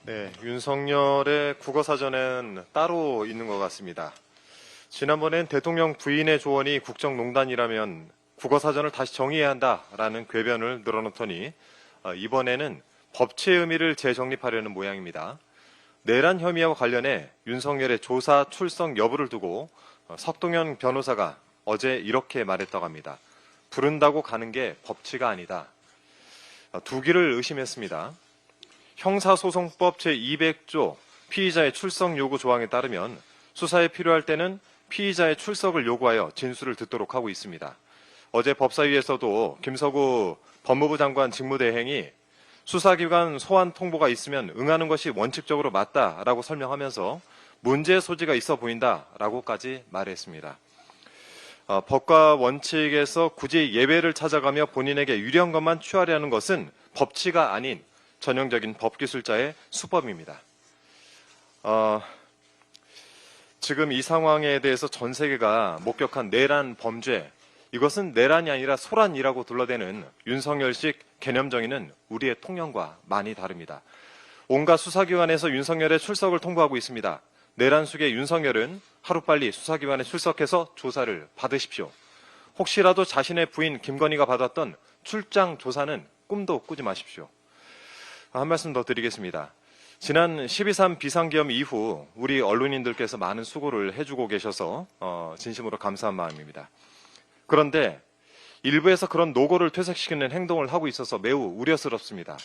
네, 윤석열의 국어사전은 따로 있는 것 같습니다. 지난번엔 대통령 부인의 조언이 국정농단이라면 국어사전을 다시 정의해야 한다라는 궤변을 늘어놓더니 이번에는 법치의 의미를 재정립하려는 모양입니다. 내란 혐의와 관련해 윤석열의 조사 출석 여부를 두고 석동현 변호사가 어제 이렇게 말했다고 합니다. 부른다고 가는 게 법치가 아니다. 두 길을 의심했습니다. 형사소송법 제200조 피의자의 출석 요구 조항에 따르면 수사에 필요할 때는 피의자의 출석을 요구하여 진술을 듣도록 하고 있습니다. 어제 법사위에서도 김서구 법무부 장관 직무대행이 수사기관 소환 통보가 있으면 응하는 것이 원칙적으로 맞다라고 설명하면서 문제의 소지가 있어 보인다라고까지 말했습니다. 법과 원칙에서 굳이 예외를 찾아가며 본인에게 유리한 것만 취하려는 것은 법치가 아닌 전형적인 법기술자의 수법입니다. 지금 이 상황에 대해서 전 세계가 목격한 내란 범죄, 이것은 내란이 아니라 소란이라고 둘러대는 윤석열식 개념 정의는 우리의 통념과 많이 다릅니다. 온갖 수사기관에서 윤석열의 출석을 통보하고 있습니다. 내란 속의 윤석열은 하루빨리 수사기관에 출석해서 조사를 받으십시오. 혹시라도 자신의 부인 김건희가 받았던 출장 조사는 꿈도 꾸지 마십시오. 한 말씀 더 드리겠습니다. 지난 12.3 비상계엄 이후 우리 언론인들께서 많은 수고를 해주고 계셔서 진심으로 감사한 마음입니다. 그런데 일부에서 그런 노고를 퇴색시키는 행동을 하고 있어서 매우 우려스럽습니다.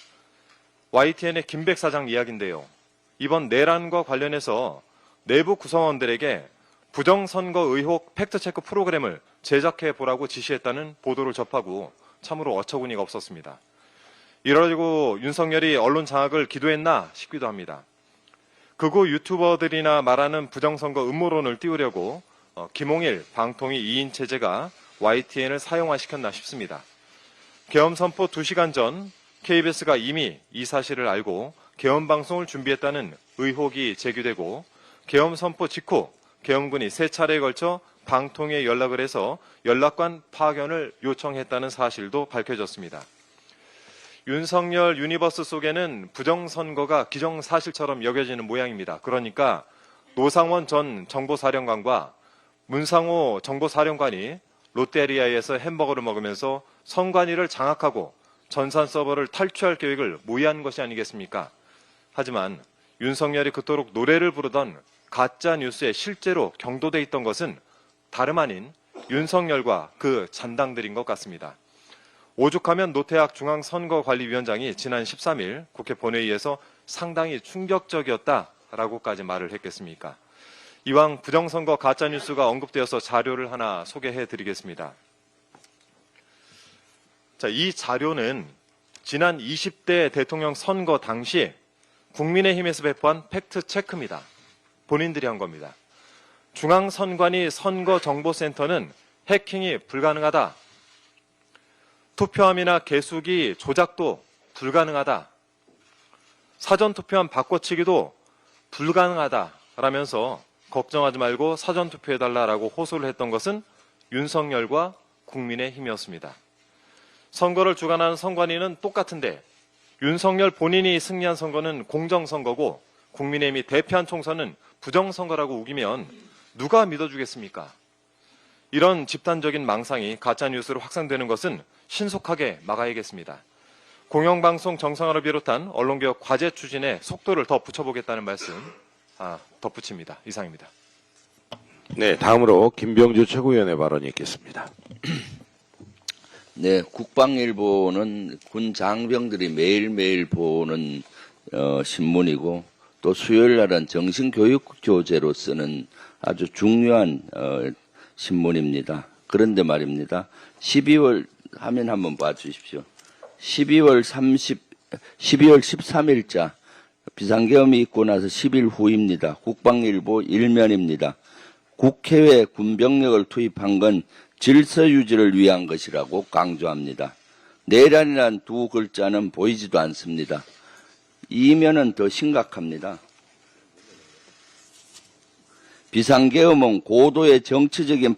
YTN의 김백 사장 이야기인데요. 이번 내란과 관련해서 내부 구성원들에게 부정선거 의혹 팩트체크 프로그램을 제작해보라고 지시했다는 보도를 접하고 참으로 어처구니가 없었습니다. 이러고 윤석열이 언론 장악을 기도했나 싶기도 합니다. 극우 유튜버들이나 말하는 부정선거 음모론을 띄우려고 김홍일 방통위 2인 체제가 YTN을 사용화시켰나 싶습니다. 계엄 선포 2시간 전 KBS가 이미 이 사실을 알고 계엄 방송을 준비했다는 의혹이 제기되고 계엄 선포 직후 계엄군이 3차례에 걸쳐 방통위에 연락을 해서 연락관 파견을 요청했다는 사실도 밝혀졌습니다. 윤석열 유니버스 속에는 부정선거가 기정사실처럼 여겨지는 모양입니다. 그러니까 노상원 전 정보사령관과 문상호 정보사령관이 롯데리아에서 햄버거를 먹으면서 선관위를 장악하고 전산 서버를 탈취할 계획을 모의한 것이 아니겠습니까? 하지만 윤석열이 그토록 노래를 부르던 가짜 뉴스에 실제로 경도돼 있던 것은 다름 아닌 윤석열과 그 잔당들인 것 같습니다. 오죽하면 노태학 중앙선거관리위원장이 지난 13일 국회 본회의에서 상당히 충격적이었다라고까지 말을 했겠습니까? 이왕 부정선거 가짜뉴스가 언급되어서 자료를 하나 소개해드리겠습니다. 자, 이 자료는 지난 20대 대통령 선거 당시 국민의힘에서 배포한 팩트체크입니다. 본인들이 한 겁니다. 중앙선관위 선거정보센터는 해킹이 불가능하다. 투표함이나 개수기 조작도 불가능하다. 사전투표함 바꿔치기도 불가능하다라면서 걱정하지 말고 사전투표해달라라고 호소를 했던 것은 윤석열과 국민의힘이었습니다. 선거를 주관하는 선관위는 똑같은데 윤석열 본인이 승리한 선거는 공정선거고 국민의힘이 대패한 총선은 부정선거라고 우기면 누가 믿어주겠습니까? 이런 집단적인 망상이 가짜뉴스로 확산되는 것은 신속하게 막아야겠습니다. 공영방송 정상화를 비롯한 언론개혁 과제 추진에 속도를 더 붙여보겠다는 말씀 덧붙입니다. 이상입니다. 네, 다음으로 김병주 최고위원의 발언이 있겠습니다. 네, 국방일보는 군 장병들이 매일매일 보는 신문이고 또 수요일 날은 정신교육 교재로 쓰는 아주 중요한 신문입니다. 그런데 말입니다. 12월 화면 한번 봐주십시오. 12월 13일자 비상계엄이 있고 나서 10일 후입니다. 국방일보 일면입니다. 국회에 군병력을 투입한 건 질서 유지를 위한 것이라고 강조합니다. 내란이란 두 글자는 보이지도 않습니다. 이면은 더 심각합니다. 비상계엄은 고도의 정치적인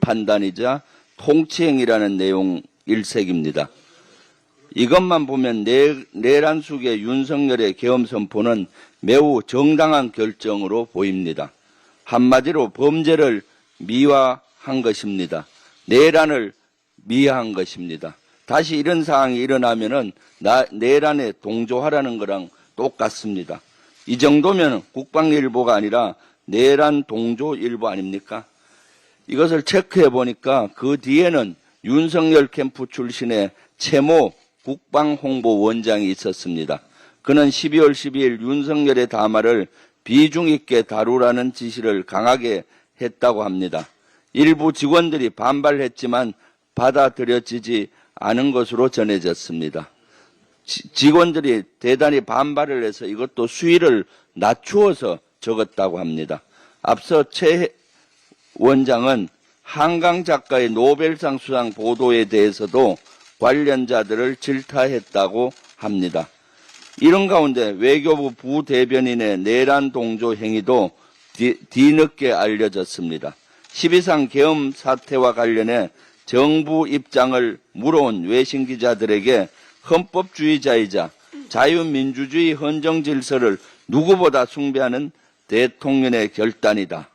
판단이자 통치행위라는 내용 일색입니다. 이것만 보면 내란숙의 윤석열의 계엄 선포는 매우 정당한 결정으로 보입니다. 한마디로 범죄를 미화한 것입니다. 내란을 미화한 것입니다. 다시 이런 상황이 일어나면은 내란에 동조하라는 거랑 똑같습니다. 이 정도면 국방일보가 아니라 내란 동조일보 아닙니까? 이것을 체크해 보니까 그 뒤에는 윤석열 캠프 출신의 최모 국방홍보원장이 있었습니다. 그는 12월 12일 윤석열의 담화를 비중 있게 다루라는 지시를 강하게 했다고 합니다. 일부 직원들이 반발했지만 받아들여지지 않은 것으로 전해졌습니다. 직원들이 대단히 반발을 해서 이것도 수위를 낮추어서 적었다고 합니다. 앞서 최 원장은 한강 작가의 노벨상 수상 보도에 대해서도 관련자들을 질타했다고 합니다. 이런 가운데 외교부 부대변인의 내란 동조 행위도 뒤늦게 알려졌습니다. 12상 계엄 사태와 관련해 정부 입장을 물어온 외신 기자들에게 헌법주의자이자 자유민주주의 헌정 질서를 누구보다 숭배하는 대통령의 결단이다.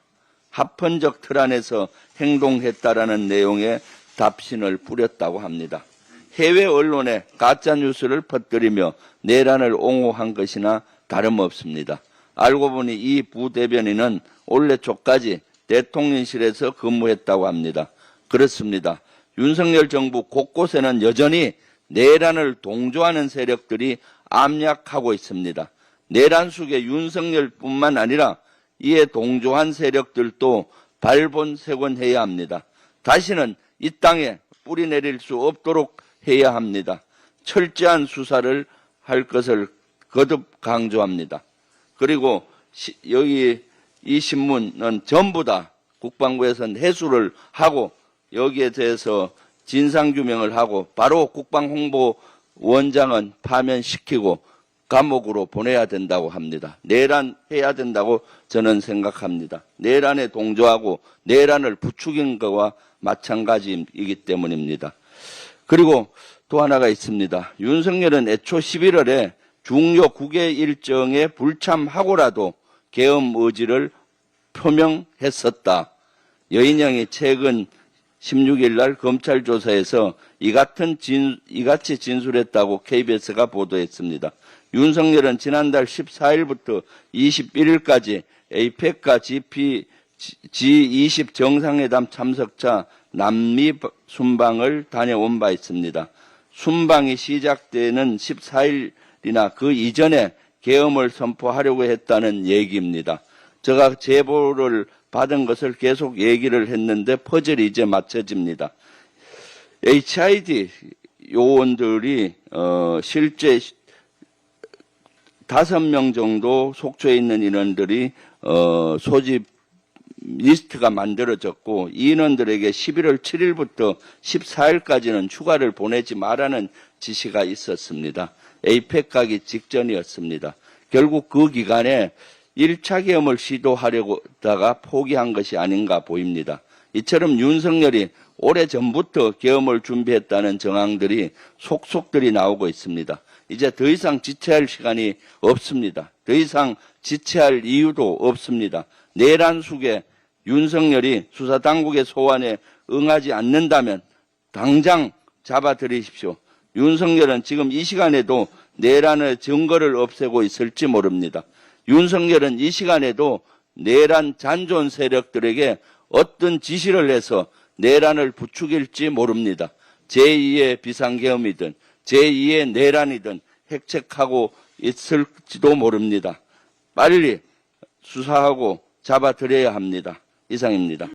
합헌적 틀 안에서 행동했다라는 내용의 답신을 뿌렸다고 합니다. 해외 언론에 가짜뉴스를 퍼뜨리며 내란을 옹호한 것이나 다름없습니다. 알고 보니 이 부대변인은 올해 초까지 대통령실에서 근무했다고 합니다. 그렇습니다. 윤석열 정부 곳곳에는 여전히 내란을 동조하는 세력들이 암약하고 있습니다. 내란숙의 윤석열뿐만 아니라 이에 동조한 세력들도 발본색원해야 합니다. 다시는 이 땅에 뿌리 내릴 수 없도록 해야 합니다. 철저한 수사를 할 것을 거듭 강조합니다. 그리고 여기 이 신문은 전부 다 국방부에서는 해수를 하고 여기에 대해서 진상규명을 하고 바로 국방홍보원장은 파면시키고 감옥으로 보내야 된다고 합니다. 내란해야 된다고 저는 생각합니다. 내란에 동조하고 내란을 부추긴 것과 마찬가지이기 때문입니다. 그리고 또 하나가 있습니다. 윤석열은 애초 11월에 중요 국외 일정에 불참하고라도 계엄 의지를 표명했었다. 여인영이 최근 16일 날 검찰 조사에서 이같이 진술했다고 KBS가 보도했습니다. 윤석열은 지난달 14일부터 21일까지 에이펙과 G20 정상회담 참석자 남미 순방을 다녀온 바 있습니다. 순방이 시작되는 14일이나 그 이전에 계엄을 선포하려고 했다는 얘기입니다. 제가 제보를 받은 것을 계속 얘기를 했는데 퍼즐이 이제 맞춰집니다. HID 요원들이 실제 5명 정도 속초에 있는 인원들이 소집 리스트가 만들어졌고 이 인원들에게 11월 7일부터 14일까지는 휴가를 보내지 말라는 지시가 있었습니다. 에이펙 가기 직전이었습니다. 결국 그 기간에 1차 계엄을 시도하려다가 포기한 것이 아닌가 보입니다. 이처럼 윤석열이 오래전부터 계엄을 준비했다는 정황들이 속속들이 나오고 있습니다. 이제 더 이상 지체할 시간이 없습니다. 더 이상 지체할 이유도 없습니다. 내란 속에 윤석열이 수사당국의 소환에 응하지 않는다면 당장 잡아들이십시오. 윤석열은 지금 이 시간에도 내란의 증거를 없애고 있을지 모릅니다. 윤석열은 이 시간에도 내란 잔존 세력들에게 어떤 지시를 해서 내란을 부추길지 모릅니다. 제2의 비상계엄이든 제2의 내란이든 핵책하고 있을지도 모릅니다. 빨리 수사하고 잡아들여야 합니다. 이상입니다.